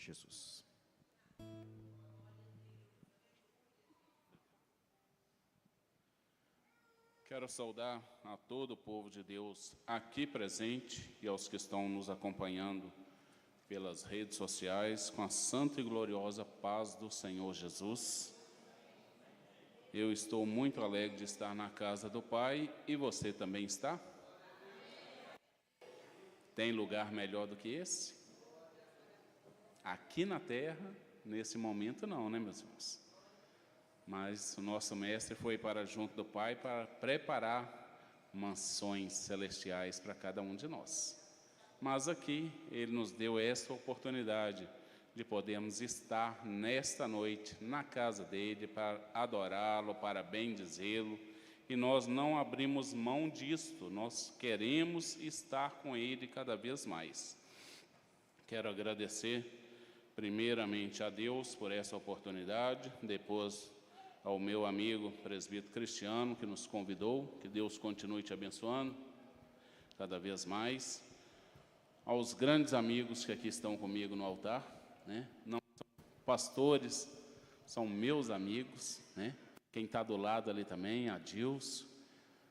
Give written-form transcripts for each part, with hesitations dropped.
Jesus. Quero saudar a todo o povo de Deus aqui presente e aos que estão nos acompanhando pelas redes sociais com a santa e gloriosa paz do Senhor Jesus. Eu estou muito alegre de estar na casa do Pai e você também está? Tem lugar melhor do que esse? Aqui na terra, nesse momento não, né, meus irmãos? Mas o nosso mestre foi para junto do Pai para preparar mansões celestiais para cada um de nós. Mas aqui ele nos deu essa oportunidade de podermos estar nesta noite na casa dele para adorá-lo, para bendizê-lo. E nós não abrimos mão disto, nós queremos estar com ele cada vez mais. Quero agradecer primeiramente a Deus por essa oportunidade, depois ao meu amigo presbítero Cristiano, que nos convidou, que Deus continue te abençoando cada vez mais, aos grandes amigos que aqui estão comigo no altar, né? Não são pastores, são meus amigos, né? Quem está do lado ali também, a Dilson,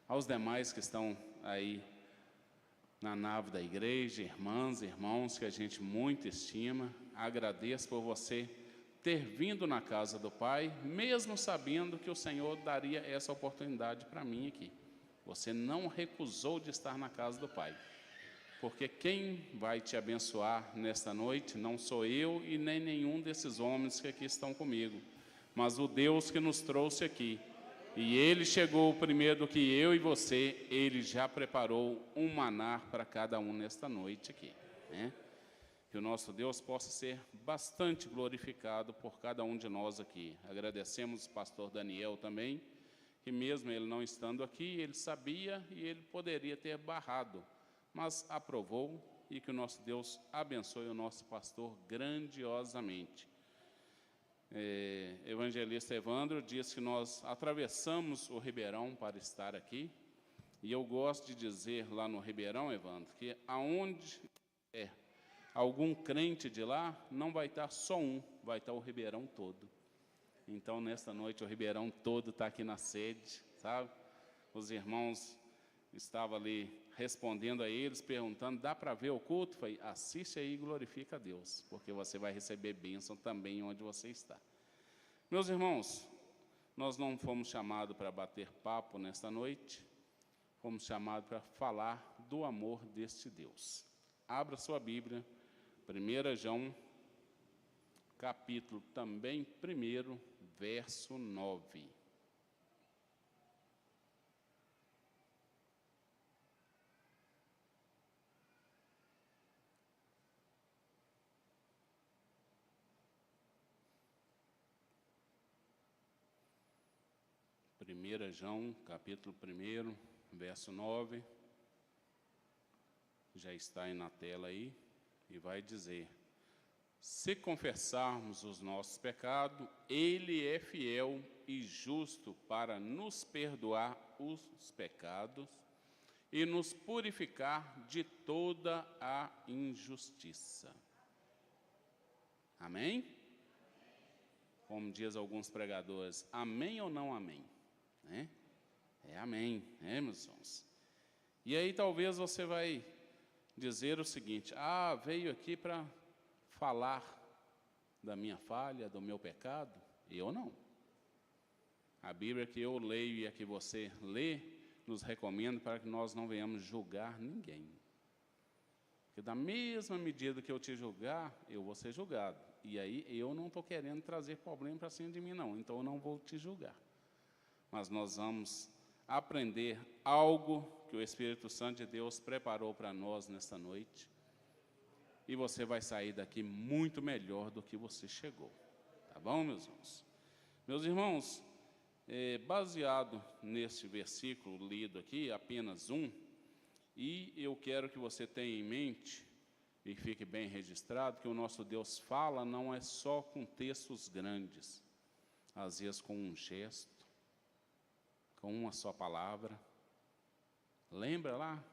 aos demais que estão aí na nave da igreja, irmãs e irmãos que a gente muito estima, agradeço por você ter vindo na casa do Pai, mesmo sabendo que o Senhor daria essa oportunidade para mim aqui. Você não recusou de estar na casa do Pai, porque quem vai te abençoar nesta noite não sou eu e nem nenhum desses homens que aqui estão comigo, mas o Deus que nos trouxe aqui. E Ele chegou primeiro do que eu e você, Ele já preparou um maná para cada um nesta noite aqui, né? Que o nosso Deus possa ser bastante glorificado por cada um de nós aqui. Agradecemos o pastor Daniel também, que mesmo ele não estando aqui, ele sabia e ele poderia ter barrado, mas aprovou, e que o nosso Deus abençoe o nosso pastor grandiosamente. Evangelista Evandro disse que nós atravessamos o Ribeirão para estar aqui, e eu gosto de dizer lá no Ribeirão, Evandro, que aonde algum crente de lá, não vai estar só um, vai estar o Ribeirão todo. Então, nesta noite, o Ribeirão todo está aqui na sede, sabe? Os irmãos estavam ali respondendo a eles, perguntando, dá para ver o culto? Falei, assiste aí e glorifica a Deus, porque você vai receber bênção também onde você está. Meus irmãos, nós não fomos chamados para bater papo nesta noite, fomos chamados para falar do amor deste Deus. Abra sua Bíblia, 1 João, capítulo também 1, verso 9. Primeira João, capítulo 1, verso 9. Já está aí na tela aí, e vai dizer: se confessarmos os nossos pecados, Ele é fiel e justo para nos perdoar os pecados e nos purificar de toda a injustiça. Amém? Como diz alguns pregadores, amém ou não amém? Né? É amém, né, meus irmãos? E aí talvez você vai dizer o seguinte, veio aqui para falar da minha falha, do meu pecado? Eu não. A Bíblia que eu leio e a que você lê, nos recomenda para que nós não venhamos julgar ninguém. Porque da mesma medida que eu te julgar, eu vou ser julgado. E aí eu não estou querendo trazer problema para cima de mim, não. Então eu não vou te julgar. Mas nós vamos aprender algo que o Espírito Santo de Deus preparou para nós nesta noite. E você vai sair daqui muito melhor do que você chegou. Tá bom, meus irmãos? Meus irmãos, baseado nesse versículo lido aqui, apenas um, e eu quero que você tenha em mente, e fique bem registrado, que o nosso Deus fala não é só com textos grandes, às vezes com um gesto, com uma só palavra. Lembra lá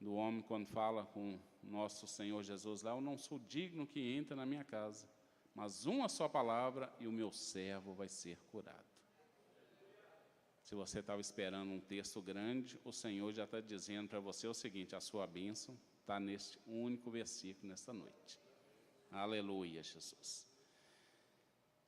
do homem quando fala com nosso Senhor Jesus lá, eu não sou digno que entre na minha casa, mas uma só palavra e o meu servo vai ser curado. Se você estava esperando um texto grande, o Senhor já está dizendo para você o seguinte: a sua bênção está neste único versículo nesta noite. Aleluia, Jesus.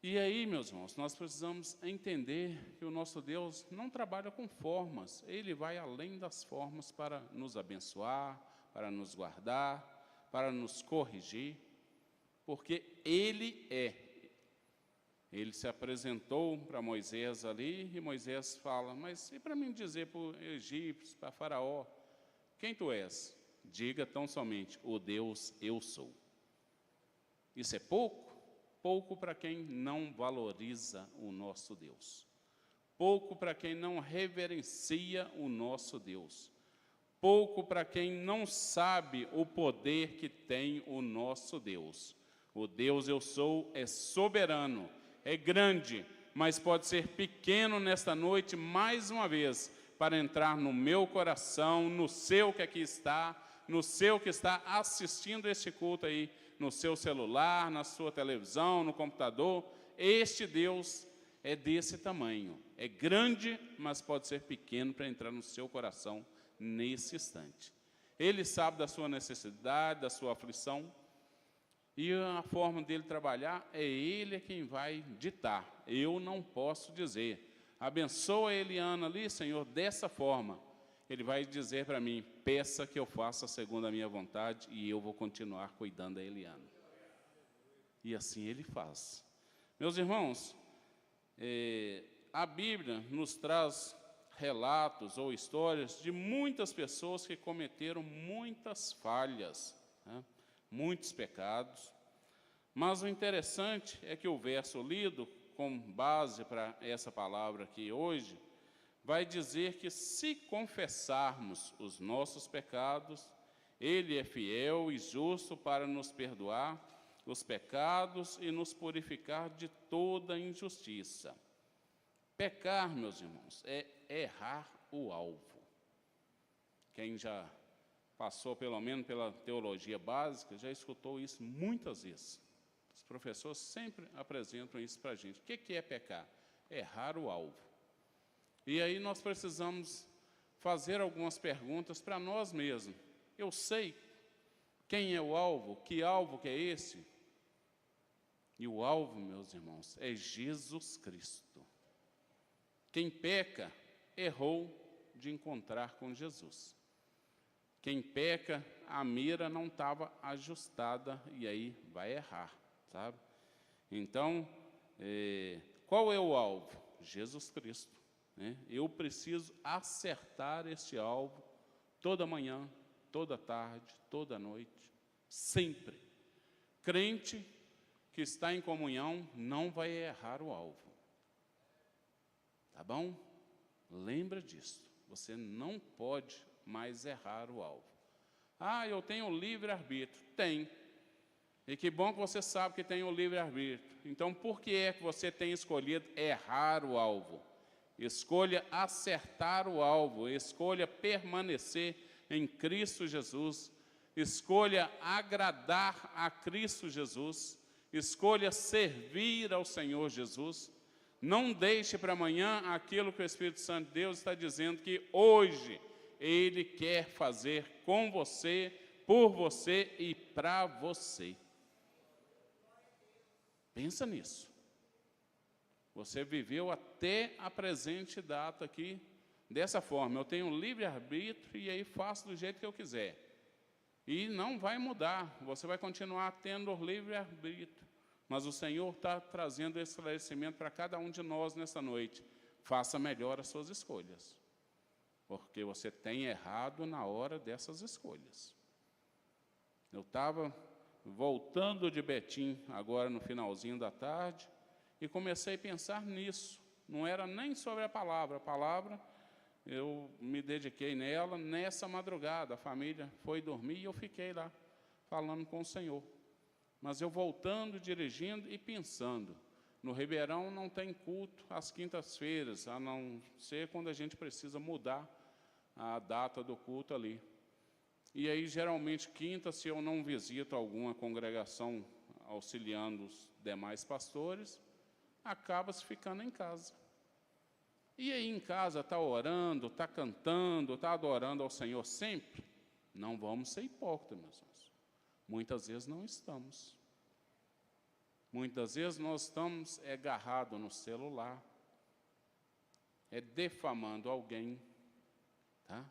E aí, meus irmãos, nós precisamos entender que o nosso Deus não trabalha com formas. Ele vai além das formas para nos abençoar, para nos guardar, para nos corrigir, porque Ele é. Ele se apresentou para Moisés ali, e Moisés fala: mas e para mim dizer para o egípcio, para Faraó, quem tu és? Diga tão somente: o Deus eu sou. Isso é pouco? Pouco para quem não valoriza o nosso Deus. Pouco para quem não reverencia o nosso Deus. Pouco para quem não sabe o poder que tem o nosso Deus. O Deus eu sou é soberano, é grande, mas pode ser pequeno nesta noite, mais uma vez, para entrar no meu coração, no seu que aqui está, no seu que está assistindo este culto aí, no seu celular, na sua televisão, no computador. Este Deus é desse tamanho. É grande, mas pode ser pequeno para entrar no seu coração nesse instante. Ele sabe da sua necessidade, da sua aflição, e a forma dele trabalhar é ele quem vai ditar. Eu não posso dizer: abençoa a Eliana ali, Senhor, dessa forma. Ele vai dizer para mim: peça que eu faça segundo a minha vontade, e eu vou continuar cuidando da Eliana. E assim ele faz. Meus irmãos, a Bíblia nos traz relatos ou histórias de muitas pessoas que cometeram muitas falhas, né? Muitos pecados. Mas o interessante é que o verso lido, com base para essa palavra aqui hoje, vai dizer que se confessarmos os nossos pecados, Ele é fiel e justo para nos perdoar os pecados e nos purificar de toda injustiça. Pecar, meus irmãos, é errar o alvo. Quem já passou pelo menos pela teologia básica já escutou isso muitas vezes. Os professores sempre apresentam isso para a gente. O que é pecar? Errar o alvo. E aí nós precisamos fazer algumas perguntas para nós mesmos. Eu sei quem é o alvo? Que alvo que é esse? E o alvo, meus irmãos, é Jesus Cristo. Quem peca, errou de encontrar com Jesus. Quem peca, a mira não estava ajustada e aí vai errar, sabe? Então, qual é o alvo? Jesus Cristo. Eu preciso acertar este alvo toda manhã, toda tarde, toda noite, sempre. Crente que está em comunhão não vai errar o alvo. Tá bom? Lembra disso. Você não pode mais errar o alvo. Ah, eu tenho livre-arbítrio. Tem. E que bom que você sabe que tem o livre-arbítrio. Então, por que é que você tem escolhido errar o alvo? Escolha acertar o alvo, escolha permanecer em Cristo Jesus, escolha agradar a Cristo Jesus, escolha servir ao Senhor Jesus. Não deixe para amanhã aquilo que o Espírito Santo de Deus está dizendo que hoje Ele quer fazer com você, por você e para você. Pensa nisso. Você viveu até a presente data aqui dessa forma. Eu tenho livre-arbítrio e aí faço do jeito que eu quiser. E não vai mudar. Você vai continuar tendo livre-arbítrio. Mas o Senhor está trazendo esse esclarecimento para cada um de nós nessa noite. Faça melhor as suas escolhas. Porque você tem errado na hora dessas escolhas. Eu estava voltando de Betim agora no finalzinho da tarde. E comecei a pensar nisso. Não era nem sobre a palavra eu me dediquei nela nessa madrugada. A família foi dormir e eu fiquei lá, falando com o Senhor. Mas eu voltando, dirigindo e pensando. No Ribeirão não tem culto às quintas-feiras, a não ser quando a gente precisa mudar a data do culto ali. E aí, geralmente, quinta, se eu não visito alguma congregação auxiliando os demais pastores, acaba-se ficando em casa. E aí em casa está orando, está cantando, está adorando ao Senhor sempre? Não vamos ser hipócritas, meus irmãos. Muitas vezes não estamos. Muitas vezes nós estamos agarrados no celular, defamando alguém. Tá?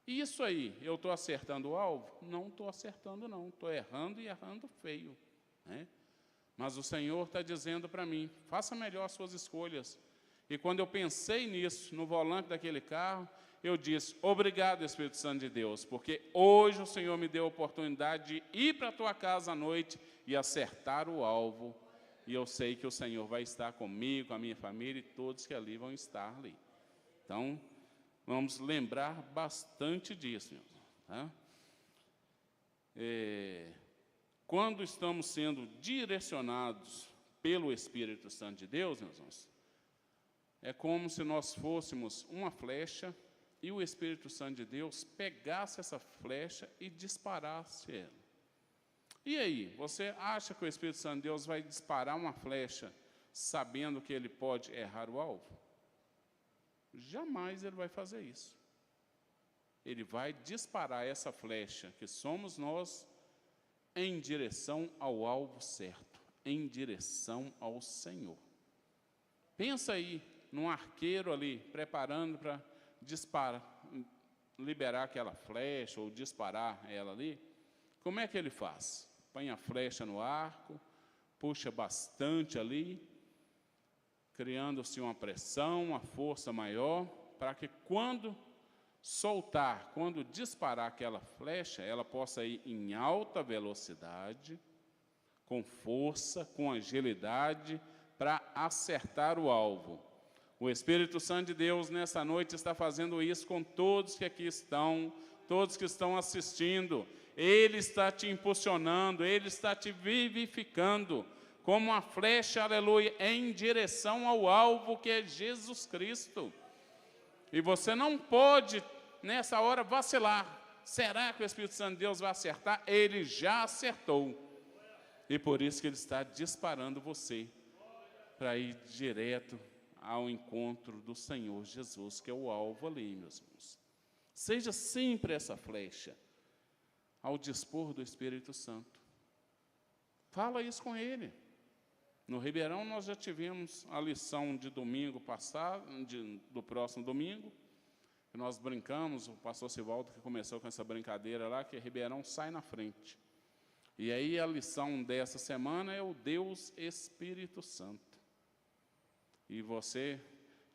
E isso aí, eu estou acertando o alvo? Não estou acertando não, estou errando e errando feio. Né? Mas o Senhor está dizendo para mim, faça melhor as suas escolhas. E quando eu pensei nisso, no volante daquele carro, eu disse, obrigado, Espírito Santo de Deus, porque hoje o Senhor me deu a oportunidade de ir para a tua casa à noite e acertar o alvo. E eu sei que o Senhor vai estar comigo, com a minha família e todos que ali vão estar ali. Então, vamos lembrar bastante disso, meu irmão, tá? Quando estamos sendo direcionados pelo Espírito Santo de Deus, meus irmãos, é como se nós fôssemos uma flecha e o Espírito Santo de Deus pegasse essa flecha e disparasse ela. E aí, você acha que o Espírito Santo de Deus vai disparar uma flecha sabendo que ele pode errar o alvo? Jamais ele vai fazer isso. Ele vai disparar essa flecha, que somos nós, em direção ao alvo certo, em direção ao Senhor. Pensa aí num arqueiro ali, preparando para disparar, liberar aquela flecha ou disparar ela ali. Como é que ele faz? Põe a flecha no arco, puxa bastante ali, criando-se uma pressão, uma força maior, para que quando soltar, quando disparar aquela flecha, ela possa ir em alta velocidade, com força, com agilidade, para acertar o alvo. O Espírito Santo de Deus, nessa noite, está fazendo isso com todos que aqui estão, todos que estão assistindo. Ele está te impulsionando, Ele está te vivificando, como uma flecha, aleluia, em direção ao alvo que é Jesus Cristo. E você não pode, nessa hora, vacilar. Será que o Espírito Santo de Deus vai acertar? Ele já acertou. E por isso que Ele está disparando você para ir direto ao encontro do Senhor Jesus, que é o alvo ali, meus irmãos. Seja sempre essa flecha, ao dispor do Espírito Santo. Fala isso com Ele. No Ribeirão nós já tivemos a lição de domingo passado, do próximo domingo, que nós brincamos, o pastor Sivaldo que começou com essa brincadeira lá, que Ribeirão sai na frente. E aí a lição dessa semana é o Deus Espírito Santo. E você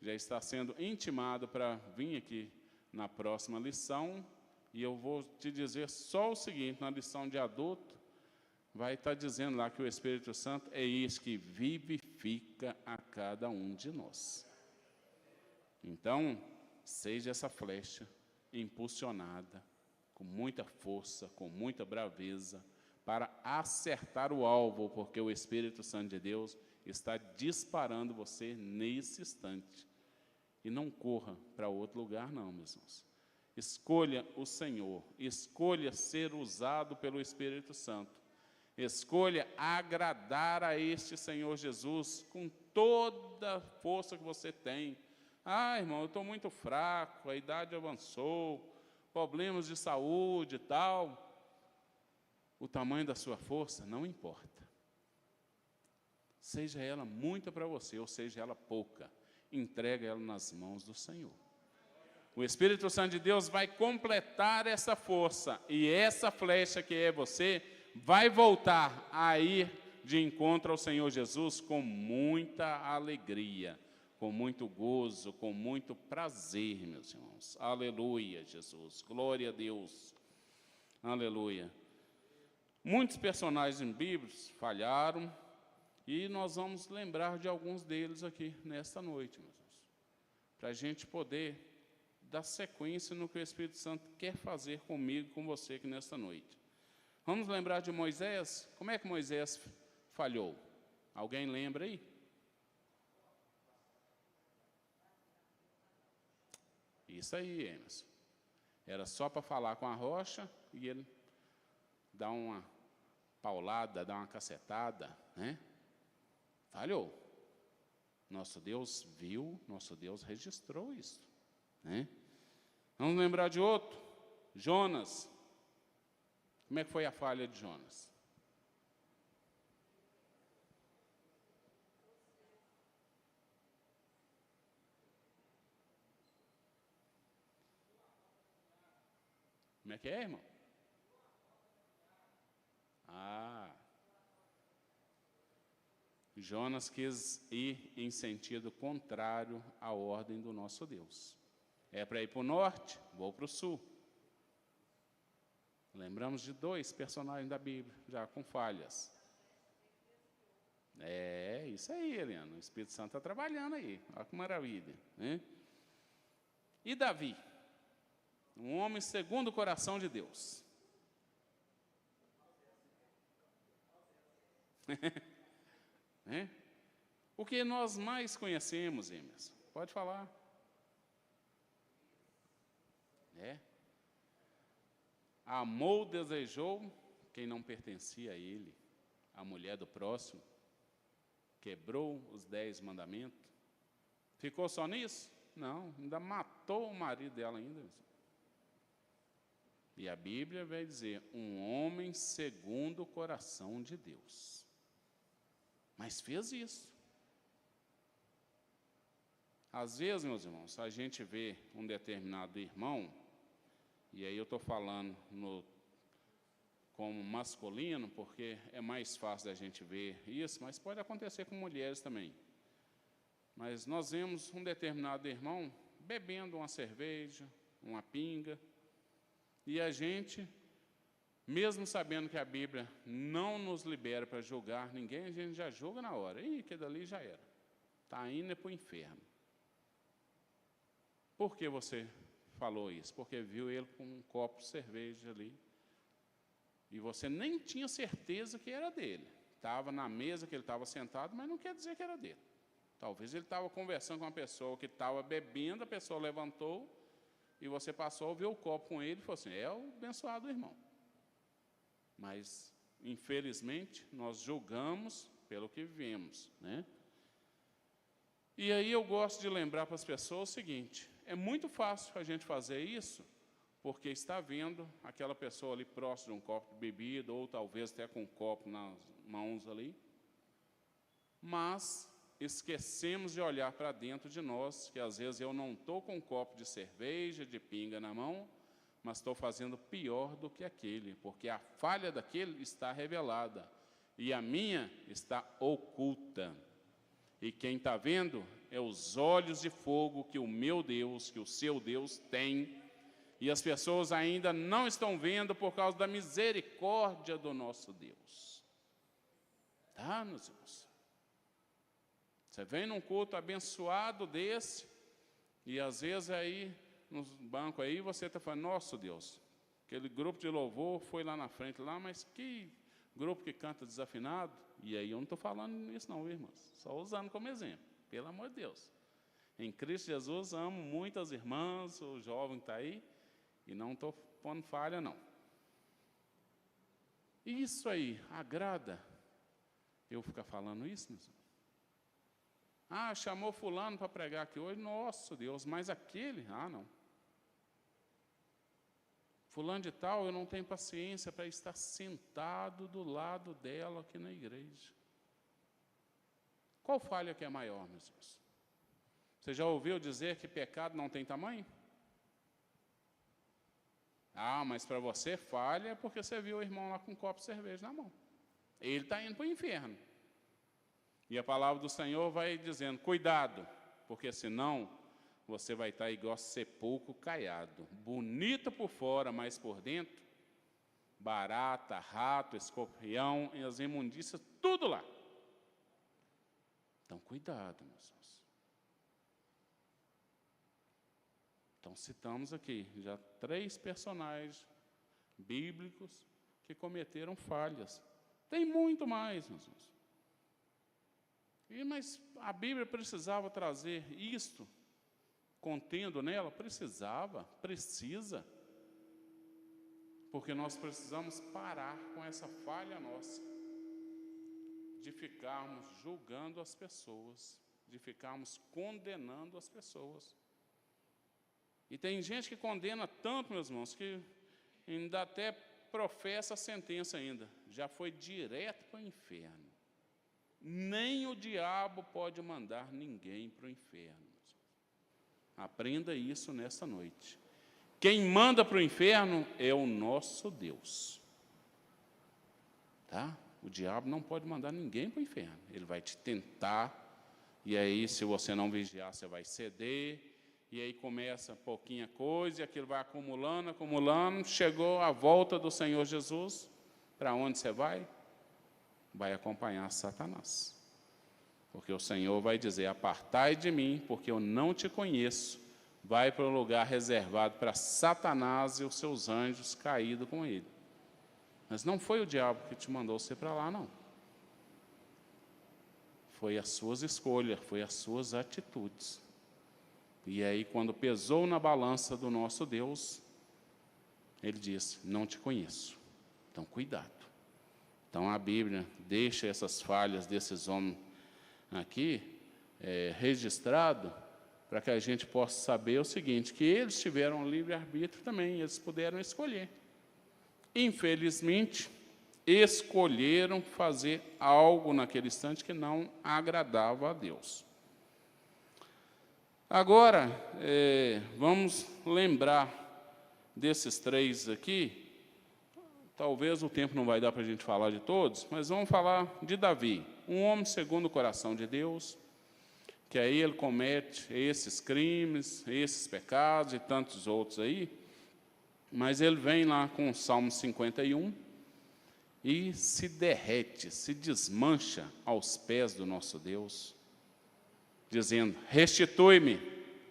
já está sendo intimado para vir aqui na próxima lição, e eu vou te dizer só o seguinte, na lição de adulto, vai estar dizendo lá que o Espírito Santo é isso que vivifica a cada um de nós. Então, seja essa flecha impulsionada, com muita força, com muita braveza, para acertar o alvo, porque o Espírito Santo de Deus está disparando você nesse instante. E não corra para outro lugar não, meus irmãos. Escolha o Senhor, escolha ser usado pelo Espírito Santo. Escolha agradar a este Senhor Jesus com toda a força que você tem. Ah, irmão, eu estou muito fraco, a idade avançou, problemas de saúde e tal. O tamanho da sua força não importa. Seja ela muita para você, ou seja ela pouca, entrega ela nas mãos do Senhor. O Espírito Santo de Deus vai completar essa força, e essa flecha que é você, vai voltar a ir de encontro ao Senhor Jesus com muita alegria, com muito gozo, com muito prazer, meus irmãos. Aleluia, Jesus. Glória a Deus. Aleluia. Muitos personagens bíblicos falharam, e nós vamos lembrar de alguns deles aqui nesta noite, meus irmãos, para a gente poder dar sequência no que o Espírito Santo quer fazer comigo e com você aqui nesta noite. Vamos lembrar de Moisés? Como é que Moisés falhou? Alguém lembra aí? Isso aí, Emerson. Era só para falar com a rocha, e ele dá uma paulada, dá uma cacetada, né? Falhou. Nosso Deus viu, nosso Deus registrou isso, né? Vamos lembrar de outro, Jonas. Como é que foi a falha de Jonas? Como é que é, irmão? Jonas quis ir em sentido contrário à ordem do nosso Deus. É para ir para o norte, vou para o sul. Lembramos de 2 personagens da Bíblia, já com falhas. É, isso aí, Helena. O Espírito Santo está trabalhando aí. Olha que maravilha, né? E Davi? Um homem segundo o coração de Deus. É? O que nós mais conhecemos, Emerson? Pode falar. Amou, desejou quem não pertencia a ele, a mulher do próximo, quebrou os 10 mandamentos. Ficou só nisso? Não, ainda matou o marido dela ainda. E a Bíblia vai dizer, um homem segundo o coração de Deus. Mas fez isso. Às vezes, meus irmãos, a gente vê um determinado irmão, e aí eu estou falando como masculino, porque é mais fácil da gente ver isso, mas pode acontecer com mulheres também. Mas nós vemos um determinado irmão bebendo uma cerveja, uma pinga, e a gente, mesmo sabendo que a Bíblia não nos libera para julgar ninguém, a gente já julga na hora. Ih, que dali já era. Está indo para o inferno. Por que você falou isso? Porque viu ele com um copo de cerveja ali. E você nem tinha certeza que era dele. Estava na mesa que ele estava sentado, mas não quer dizer que era dele. Talvez ele estava conversando com uma pessoa que estava bebendo, a pessoa levantou, e você passou a ver o copo com ele e falou assim, é o abençoado irmão. Mas, infelizmente, nós julgamos pelo que vemos, né? E aí eu gosto de lembrar para as pessoas o seguinte, é muito fácil a gente fazer isso, porque está vendo aquela pessoa ali próximo de um copo de bebida, ou talvez até com um copo nas mãos ali, mas esquecemos de olhar para dentro de nós, que às vezes eu não estou com um copo de cerveja, de pinga na mão, mas estou fazendo pior do que aquele, porque a falha daquele está revelada, e a minha está oculta. E quem está vendo é os olhos de fogo que o meu Deus, que o seu Deus tem, e as pessoas ainda não estão vendo por causa da misericórdia do nosso Deus. Tá, meus irmãos? Você vem num culto abençoado desse, e às vezes aí, no banco aí, você está falando, nossa Deus, aquele grupo de louvor foi lá na frente, lá, mas que grupo que canta desafinado. E aí eu não estou falando isso não, irmãos, só usando como exemplo, pelo amor de Deus. Em Cristo Jesus, amo muitas irmãs, o jovem que está aí, e não estou pondo falha, não. Isso aí agrada eu ficar falando isso, meus irmãos? Ah, chamou fulano para pregar aqui hoje, nossa Deus, mas aquele, não. Fulano de tal, eu não tenho paciência para estar sentado do lado dela aqui na igreja. Qual falha que é maior, meus irmãos? Você já ouviu dizer que pecado não tem tamanho? Mas para você falha porque você viu o irmão lá com um copo de cerveja na mão. Ele está indo para o inferno. E a palavra do Senhor vai dizendo, cuidado, porque senão você vai estar igual sepulcro caiado, bonita por fora, mas por dentro, barata, rato, escorpião, e as imundícias, tudo lá. Então, cuidado, meus irmãos. Então, citamos aqui já 3 personagens bíblicos que cometeram falhas. Tem muito mais, meus irmãos. Mas a Bíblia precisava trazer isto, contendo nela? Precisa. Porque nós precisamos parar com essa falha nossa, de ficarmos julgando as pessoas, de ficarmos condenando as pessoas. E tem gente que condena tanto, meus irmãos, que ainda até professa a sentença ainda. Já foi direto para o inferno. Nem o diabo pode mandar ninguém para o inferno. Aprenda isso nesta noite. Quem manda para o inferno é o nosso Deus. Tá? O diabo não pode mandar ninguém para o inferno. Ele vai te tentar, e aí, se você não vigiar, você vai ceder, e aí começa pouquinha coisa, e aquilo vai acumulando, acumulando. Chegou a volta do Senhor Jesus, para onde você vai? Vai acompanhar Satanás. Porque o Senhor vai dizer: apartai de mim, porque eu não te conheço. Vai para o lugar reservado para Satanás e os seus anjos caídos com ele. Mas não foi o diabo que te mandou você para lá, não. Foi as suas escolhas, foi as suas atitudes. E aí, quando pesou na balança do nosso Deus, ele disse: não te conheço. Então, cuidado. Então, a Bíblia deixa essas falhas desses homens aqui registrado, para que a gente possa saber o seguinte, que eles tiveram livre-arbítrio também, eles puderam escolher. Infelizmente, escolheram fazer algo naquele instante que não agradava a Deus. Agora, vamos lembrar desses três aqui. Talvez o tempo não vai dar para a gente falar de todos, mas vamos falar de Davi, um homem segundo o coração de Deus, que aí ele comete esses crimes, esses pecados e tantos outros aí, mas ele vem lá com o Salmo 51 e se derrete, se desmancha aos pés do nosso Deus, dizendo: restitui-me,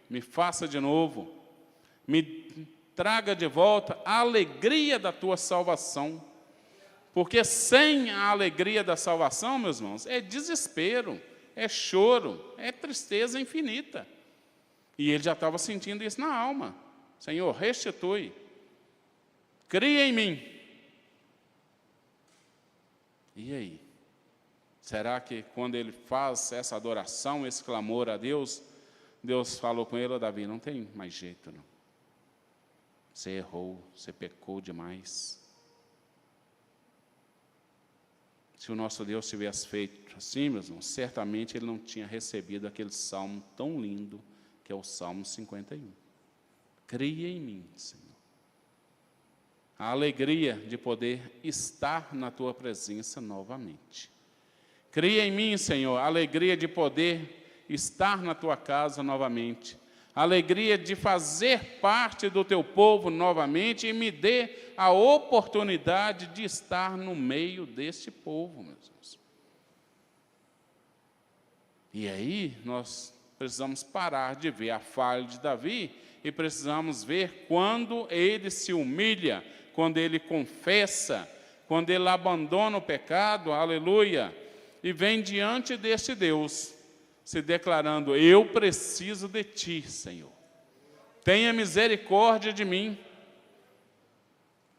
me faça de novo, me traga de volta a alegria da tua salvação, porque sem a alegria da salvação, meus irmãos, é desespero, é choro, é tristeza infinita. E ele já estava sentindo isso na alma. Senhor, restitui, cria em mim. E aí? Será que quando ele faz essa adoração, esse clamor a Deus, Deus falou com ele: Davi, não tem mais jeito, não. Você errou, você pecou demais. Se o nosso Deus tivesse feito assim, meus irmãos, certamente ele não tinha recebido aquele salmo tão lindo, que é o Salmo 51. Cria em mim, Senhor, a alegria de poder estar na tua presença novamente. Cria em mim, Senhor, a alegria de poder estar na tua casa novamente. A alegria de fazer parte do teu povo novamente, e me dê a oportunidade de estar no meio deste povo, meus irmãos. E aí nós precisamos parar de ver a falha de Davi e precisamos ver quando ele se humilha, quando ele confessa, quando ele abandona o pecado, aleluia, e vem diante deste Deus, se declarando: eu preciso de ti, Senhor. Tenha misericórdia de mim.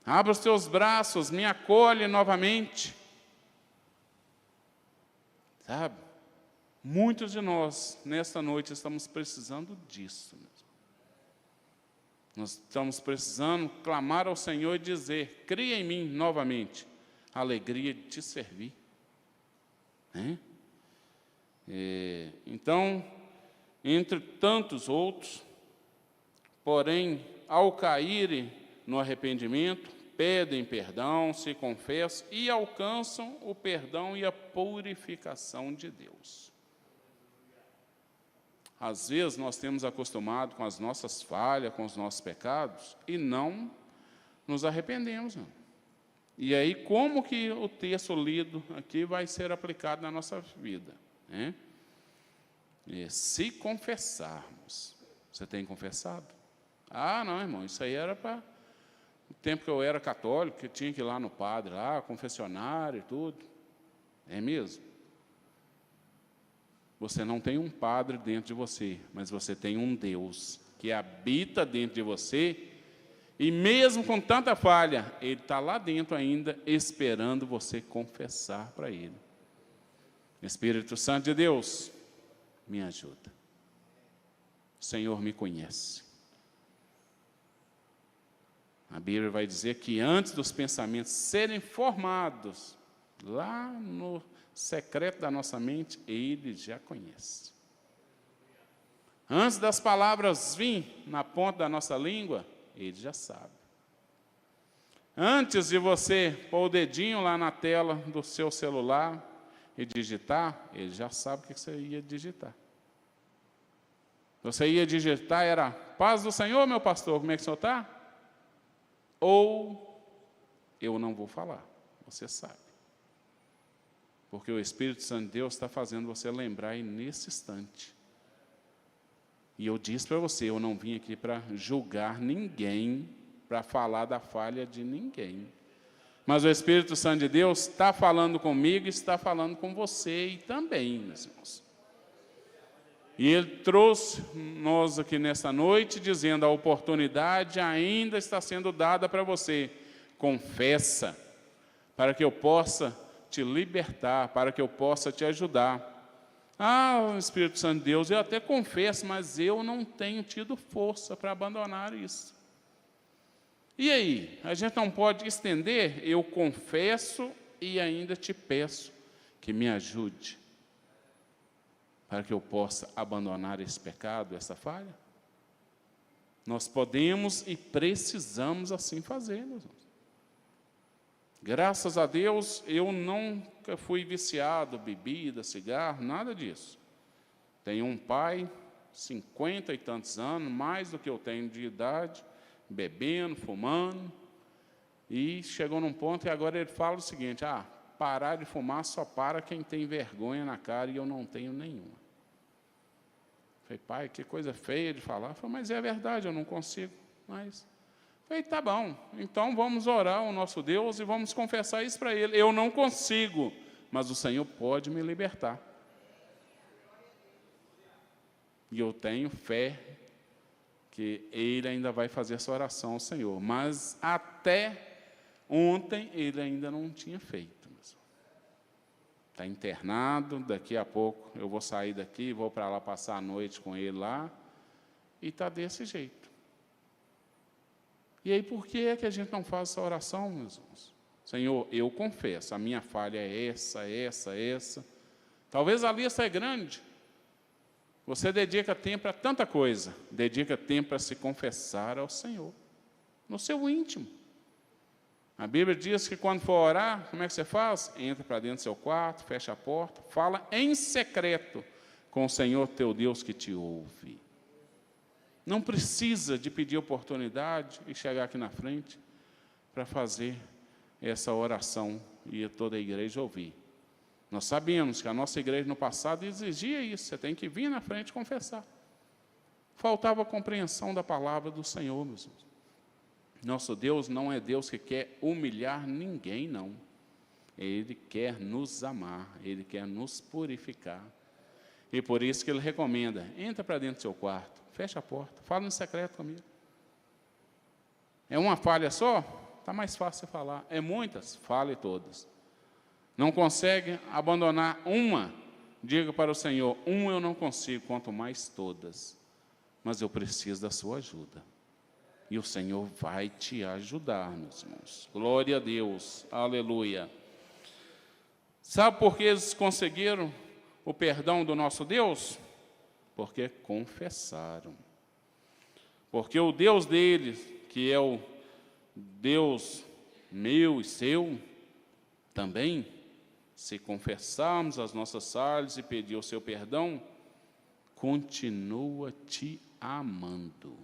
Abra os teus braços, me acolhe novamente. Sabe? Muitos de nós, nesta noite, estamos precisando disso mesmo. Nós estamos precisando clamar ao Senhor e dizer: cria em mim novamente a alegria de te servir. Então, entre tantos outros, porém, ao caírem no arrependimento, pedem perdão, se confessam e alcançam o perdão e a purificação de Deus. Às vezes nós temos acostumado com as nossas falhas, com os nossos pecados, e não nos arrependemos, não. E aí, como que o texto lido aqui vai ser aplicado na nossa vida? Se confessarmos. Você tem confessado? Ah, não, irmão, isso aí era para o tempo que eu era católico, que tinha que ir lá no padre, lá, confessionário e tudo. É mesmo? Você não tem um padre dentro de você, mas você tem um Deus que habita dentro de você E mesmo com tanta falha, Ele está lá dentro ainda, esperando você confessar para Ele. Espírito Santo de Deus, me ajuda. O Senhor me conhece. A Bíblia vai dizer que antes dos pensamentos serem formados, lá no secreto da nossa mente, Ele já conhece. Antes das palavras virem na ponta da nossa língua, Ele já sabe. Antes de você pôr o dedinho lá na tela do seu celular e digitar, Ele já sabe o que você ia digitar. Você ia digitar, era paz do Senhor, meu pastor, como é que o senhor está? Ou eu não vou falar, você sabe. Porque o Espírito Santo de Deus está fazendo você lembrar aí nesse instante. E eu disse para você, eu não vim aqui para julgar ninguém, para falar da falha de ninguém. Mas o Espírito Santo de Deus está falando comigo e está falando com você e também, meus irmãos. E Ele trouxe nós aqui nessa noite, dizendo, a oportunidade ainda está sendo dada para você. Confessa, para que eu possa te libertar, para que eu possa te ajudar. Ah, Espírito Santo de Deus, eu até confesso, mas eu não tenho tido força para abandonar isso. E aí? A gente não pode estender, eu confesso e ainda te peço que me ajude, para que eu possa abandonar esse pecado, essa falha? Nós podemos e precisamos assim fazer, meus irmãos. Graças a Deus, eu nunca fui viciado, bebida, cigarro, nada disso. Tenho um pai, 50 e tantos anos, mais do que eu tenho de idade, bebendo, fumando, e chegou num ponto que agora ele fala o seguinte, parar de fumar só para quem tem vergonha na cara, e eu não tenho nenhuma. Falei, pai, que coisa feia de falar. Falei, mas é verdade, eu não consigo mais. Falei, tá bom, então vamos orar ao nosso Deus e vamos confessar isso para Ele. Eu não consigo, mas o Senhor pode me libertar. E eu tenho fé que Ele ainda vai fazer essa oração ao Senhor. Mas até ontem Ele ainda não tinha feito. Está internado, daqui a pouco eu vou sair daqui, vou para lá passar a noite com Ele lá, e está desse jeito. E aí, por que é que a gente não faz essa oração, meus irmãos? Senhor, eu confesso, a minha falha é essa. Talvez a lista é grande. Você dedica tempo a tanta coisa. Dedica tempo para se confessar ao Senhor, no seu íntimo. A Bíblia diz que quando for orar, como é que você faz? Entra para dentro do seu quarto, fecha a porta, fala em secreto com o Senhor teu Deus que te ouve. Não precisa de pedir oportunidade e chegar aqui na frente para fazer essa oração e toda a igreja ouvir. Nós sabemos que a nossa igreja no passado exigia isso, você tem que vir na frente e confessar. Faltava a compreensão da palavra do Senhor, meus irmãos. Nosso Deus não é Deus que quer humilhar ninguém, não. Ele quer nos amar, Ele quer nos purificar. E por isso que Ele recomenda, entra para dentro do seu quarto, fecha a porta, fala em secreto comigo. É uma falha só? Está mais fácil você falar. É muitas? Fale todas. Não consegue abandonar uma? Diga para o Senhor, eu não consigo, quanto mais todas. Mas eu preciso da sua ajuda. E o Senhor vai te ajudar, meus irmãos. Glória a Deus, aleluia. Sabe por que eles conseguiram o perdão do nosso Deus? Porque confessaram. Porque o Deus deles, que é o Deus meu e seu, também, se confessarmos as nossas falhas e pedir o seu perdão, continua te amando.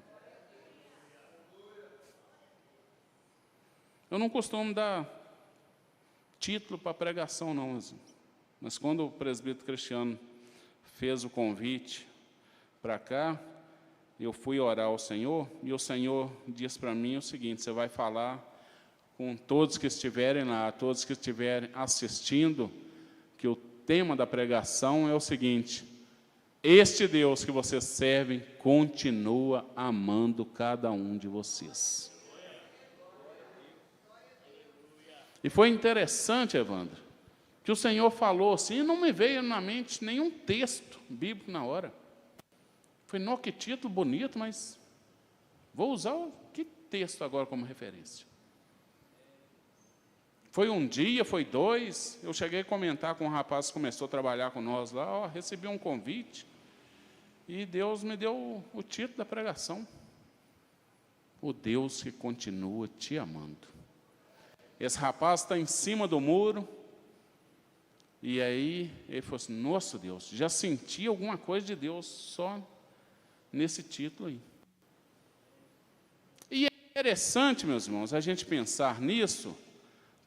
Eu não costumo dar título para pregação, não, mas quando o presbítero Cristiano fez o convite para cá, eu fui orar ao Senhor, e o Senhor disse para mim o seguinte, você vai falar com todos que estiverem lá, todos que estiverem assistindo, que o tema da pregação é o seguinte, este Deus que vocês servem continua amando cada um de vocês. E foi interessante, Evandro, que o Senhor falou assim, e não me veio na mente nenhum texto bíblico na hora. Foi, não, que título bonito, mas vou usar que texto agora como referência. Foi um dia, foi 2, eu cheguei a comentar com um rapaz que começou a trabalhar com nós lá, recebi um convite, e Deus me deu o título da pregação. O Deus que continua te amando. Esse rapaz está em cima do muro, e aí ele falou assim, nossa Deus, já senti alguma coisa de Deus só nesse título aí. E é interessante, meus irmãos, a gente pensar nisso,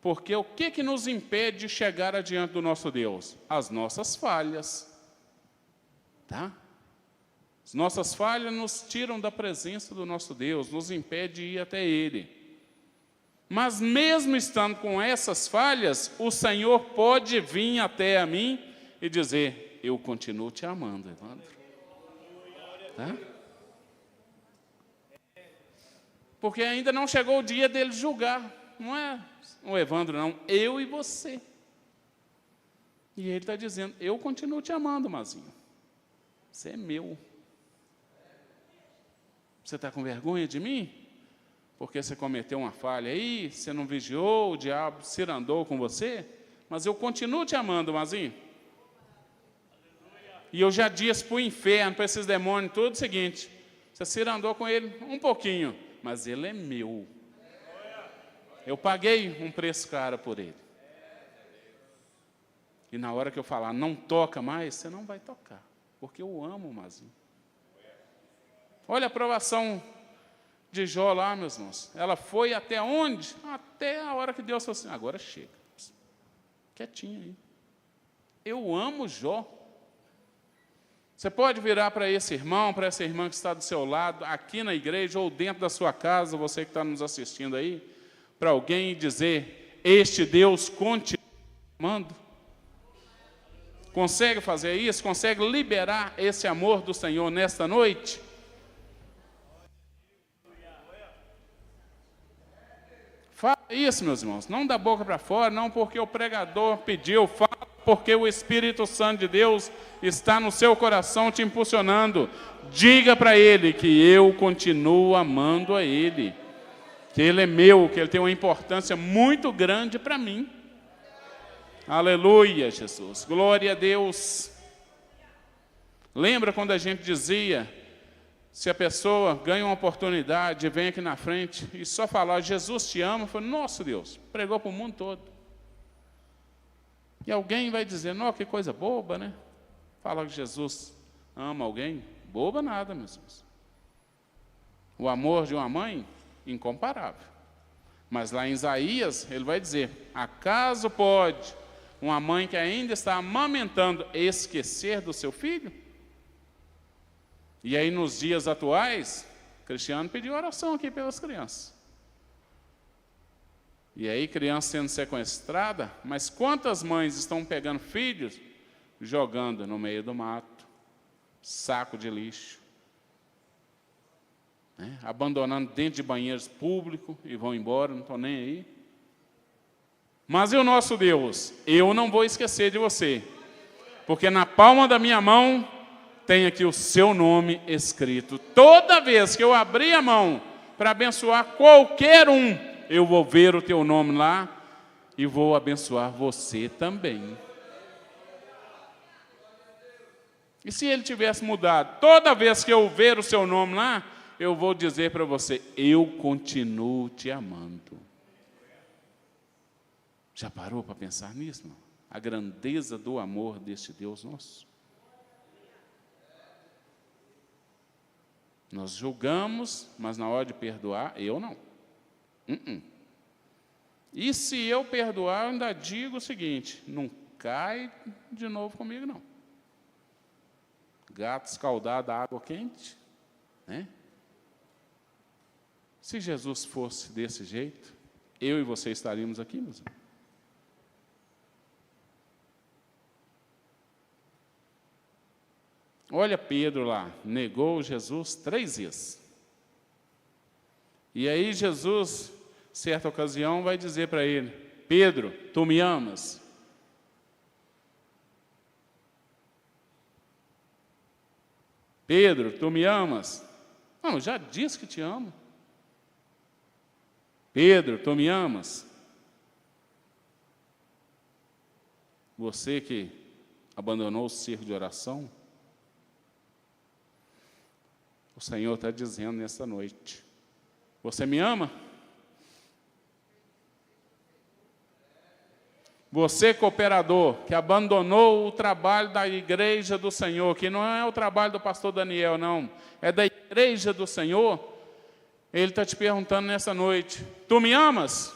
porque o que nos impede de chegar adiante do nosso Deus? As nossas falhas. Tá? As nossas falhas nos tiram da presença do nosso Deus, nos impede de ir até Ele. Mas mesmo estando com essas falhas, o Senhor pode vir até a mim e dizer, eu continuo te amando, Evandro. Tá? Porque ainda não chegou o dia dele julgar. Não é o Evandro, não. Eu e você. E ele está dizendo, eu continuo te amando, Mazinho. Você é meu. Você está com vergonha de mim? Porque você cometeu uma falha aí, você não vigiou, o diabo cirandou com você? Mas eu continuo te amando, Mazinho. E eu já disse para o inferno, para esses demônios, tudo o seguinte, você cirandou com ele um pouquinho, mas ele é meu. Eu paguei um preço caro por ele. E na hora que eu falar, não toca mais, você não vai tocar. Porque eu amo o Mazinho. Olha a aprovação de Jó lá, meus irmãos. Ela foi até onde? Até a hora que Deus falou assim, agora chega. Quietinho aí. Eu amo Jó. Você pode virar para esse irmão, para essa irmã que está do seu lado, aqui na igreja ou dentro da sua casa, você que está nos assistindo aí, para alguém dizer, este Deus continua amando? Consegue fazer isso? Consegue liberar esse amor do Senhor nesta noite? Fala isso, meus irmãos, não da boca para fora, não porque o pregador pediu, fala porque o Espírito Santo de Deus está no seu coração te impulsionando. Diga para Ele que eu continuo amando a Ele. Que Ele é meu, que Ele tem uma importância muito grande para mim. Aleluia, Jesus. Glória a Deus. Lembra quando a gente dizia, se a pessoa ganha uma oportunidade, vem aqui na frente e só falar, Jesus te ama, foi, nossa Deus, pregou para o mundo todo. E alguém vai dizer, não, que coisa boba, né? Falar que Jesus ama alguém, boba nada, meus irmãos. O amor de uma mãe, incomparável. Mas lá em Isaías, ele vai dizer, acaso pode uma mãe que ainda está amamentando esquecer do seu filho? E aí nos dias atuais, Cristiano pediu oração aqui pelas crianças. E aí criança sendo sequestrada, mas quantas mães estão pegando filhos, jogando no meio do mato, saco de lixo, né? Abandonando dentro de banheiros públicos e vão embora, não estou nem aí. Mas e o nosso Deus? Eu não vou esquecer de você, porque na palma da minha mão tem aqui o seu nome escrito. Toda vez que eu abrir a mão para abençoar qualquer um, eu vou ver o teu nome lá e vou abençoar você também. E se ele tivesse mudado? Toda vez que eu ver o seu nome lá, eu vou dizer para você, eu continuo te amando. Já parou para pensar nisso, não? A grandeza do amor deste Deus nosso. Nós julgamos, mas na hora de perdoar, eu não. E se eu perdoar, eu ainda digo o seguinte, não cai de novo comigo, não. Gato escaldado, água quente, né? Se Jesus fosse desse jeito, eu e você estaríamos aqui, meus irmãos. Olha Pedro lá, negou Jesus 3 vezes. E aí Jesus, certa ocasião, vai dizer para ele, Pedro, tu me amas? Pedro, tu me amas? Não, eu já disse que te amo. Pedro, tu me amas? Você que abandonou o círculo de oração, o Senhor está dizendo nessa noite: você me ama? Você, cooperador, que abandonou o trabalho da igreja do Senhor, que não é o trabalho do pastor Daniel, não, é da igreja do Senhor, Ele está te perguntando nessa noite: tu me amas?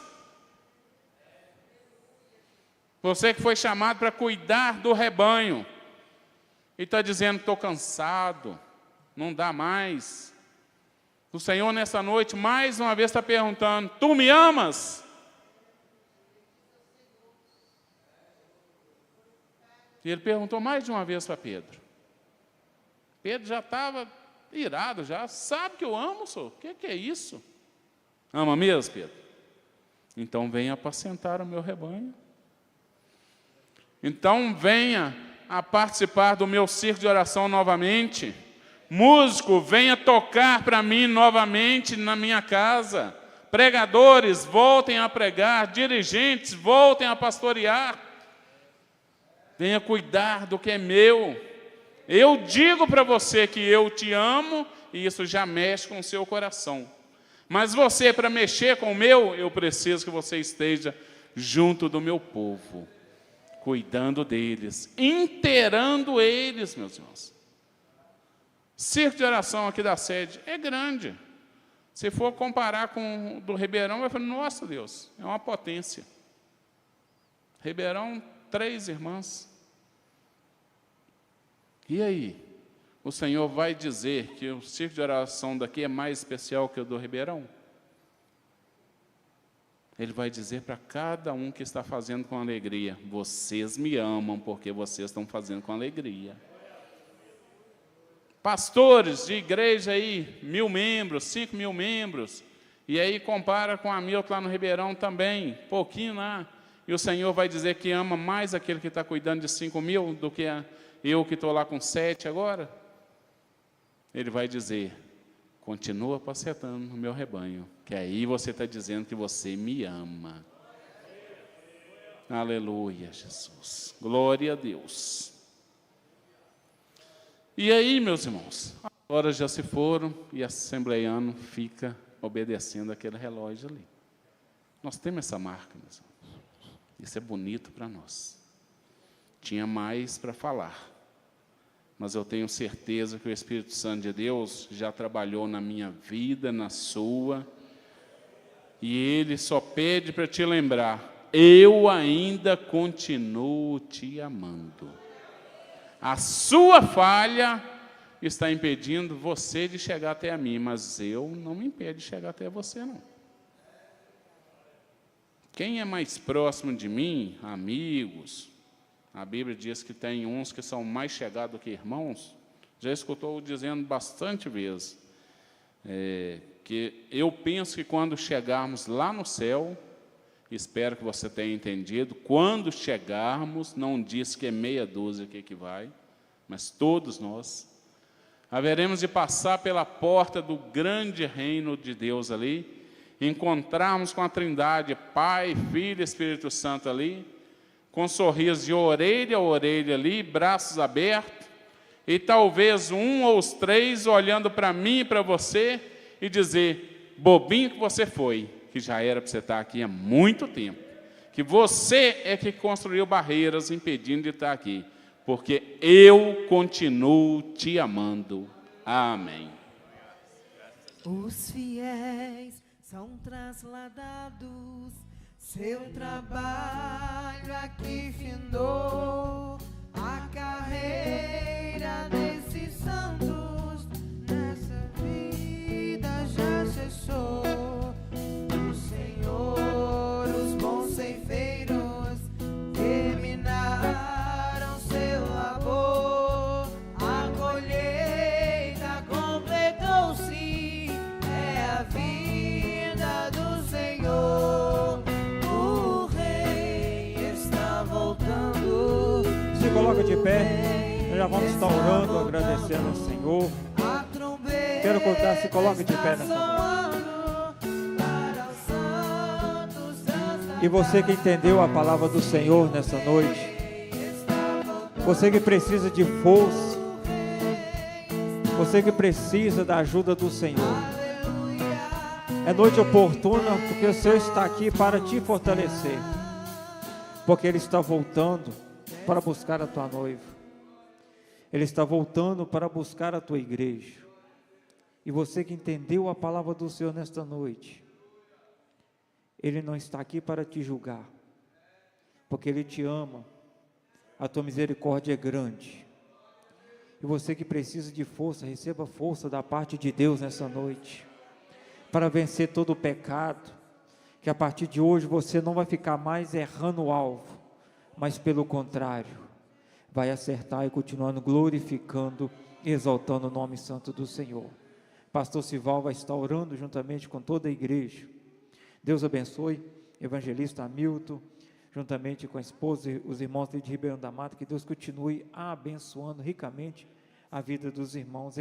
Você que foi chamado para cuidar do rebanho, e está dizendo: estou cansado, não dá mais. O Senhor nessa noite, mais uma vez, está perguntando: tu me amas? E ele perguntou mais de uma vez para Pedro. Pedro já estava irado, já sabe que eu amo, senhor. O que é isso? Ama mesmo, Pedro? Então venha apacentar o meu rebanho. Então venha a participar do meu círculo de oração novamente. Músico, venha tocar para mim novamente na minha casa. Pregadores, voltem a pregar. Dirigentes, voltem a pastorear. Venha cuidar do que é meu. Eu digo para você que eu te amo, e isso já mexe com o seu coração. Mas você, para mexer com o meu, eu preciso que você esteja junto do meu povo, cuidando deles, inteirando eles, meus irmãos. Círculo de oração aqui da sede é grande. Se for comparar com o do Ribeirão, vai falar: nossa Deus, é uma potência. Ribeirão, 3 irmãs. E aí? O Senhor vai dizer que o círculo de oração daqui é mais especial que o do Ribeirão? Ele vai dizer para cada um que está fazendo com alegria: vocês me amam porque vocês estão fazendo com alegria. Pastores de igreja aí, 1.000 membros, 5.000 membros, e aí compara com a Milton lá no Ribeirão também, pouquinho lá, e o Senhor vai dizer que ama mais aquele que está cuidando de 5.000 do que eu que estou lá com 7 agora? Ele vai dizer: continua apacentando o meu rebanho, que aí você está dizendo que você me ama. Aleluia, Jesus. Glória a Deus. E aí, meus irmãos, as horas já se foram e a assembleiano fica obedecendo aquele relógio ali. Nós temos essa marca, meus irmãos. Isso é bonito para nós. Tinha mais para falar, mas eu tenho certeza que o Espírito Santo de Deus já trabalhou na minha vida, na sua, e Ele só pede para te lembrar: eu ainda continuo te amando. A sua falha está impedindo você de chegar até a mim, mas eu não me impedo de chegar até você, não. Quem é mais próximo de mim, amigos, a Bíblia diz que tem uns que são mais chegados do que irmãos. Já escutou dizendo bastante vezes, que eu penso que quando chegarmos lá no céu, espero que você tenha entendido, quando chegarmos, não diz que é meia dúzia que vai, mas todos nós, haveremos de passar pela porta do grande reino de Deus ali, encontrarmos com a Trindade, Pai, Filho e Espírito Santo ali, com um sorriso de orelha a orelha ali, braços abertos, e talvez um ou os 3 olhando para mim e para você, e dizer: bobinho que você foi, que já era para você estar aqui há muito tempo, que você é que construiu barreiras impedindo de estar aqui, porque eu continuo te amando. Amém. Os fiéis são trasladados, seu trabalho aqui findou, a carreira desses santos nessa vida já cessou. O Senhor, os bons ceifeiros terminaram seu labor, a colheita completou-se, é a vida do Senhor. O Rei coloca de pé. Nós já vamos estar orando, agradecendo ao Senhor. Quero contar, se coloca de pé nessa noite. E você que entendeu a palavra do Senhor nessa noite, você que precisa de força, você que precisa da ajuda do Senhor, é noite oportuna, porque o Senhor está aqui para te fortalecer, porque Ele está voltando para buscar a tua noiva, Ele está voltando para buscar a tua igreja. E você que entendeu a palavra do Senhor nesta noite, Ele não está aqui para te julgar, porque Ele te ama, a tua misericórdia é grande. E você que precisa de força, receba força da parte de Deus nessa noite, para vencer todo o pecado, que a partir de hoje você não vai ficar mais errando o alvo, mas pelo contrário, vai acertar e continuando glorificando e exaltando o nome santo do Senhor. Pastor Sival vai estar orando juntamente com toda a igreja. Deus abençoe, evangelista Hamilton, juntamente com a esposa e os irmãos de Ribeirão da Mata, que Deus continue abençoando ricamente a vida dos irmãos.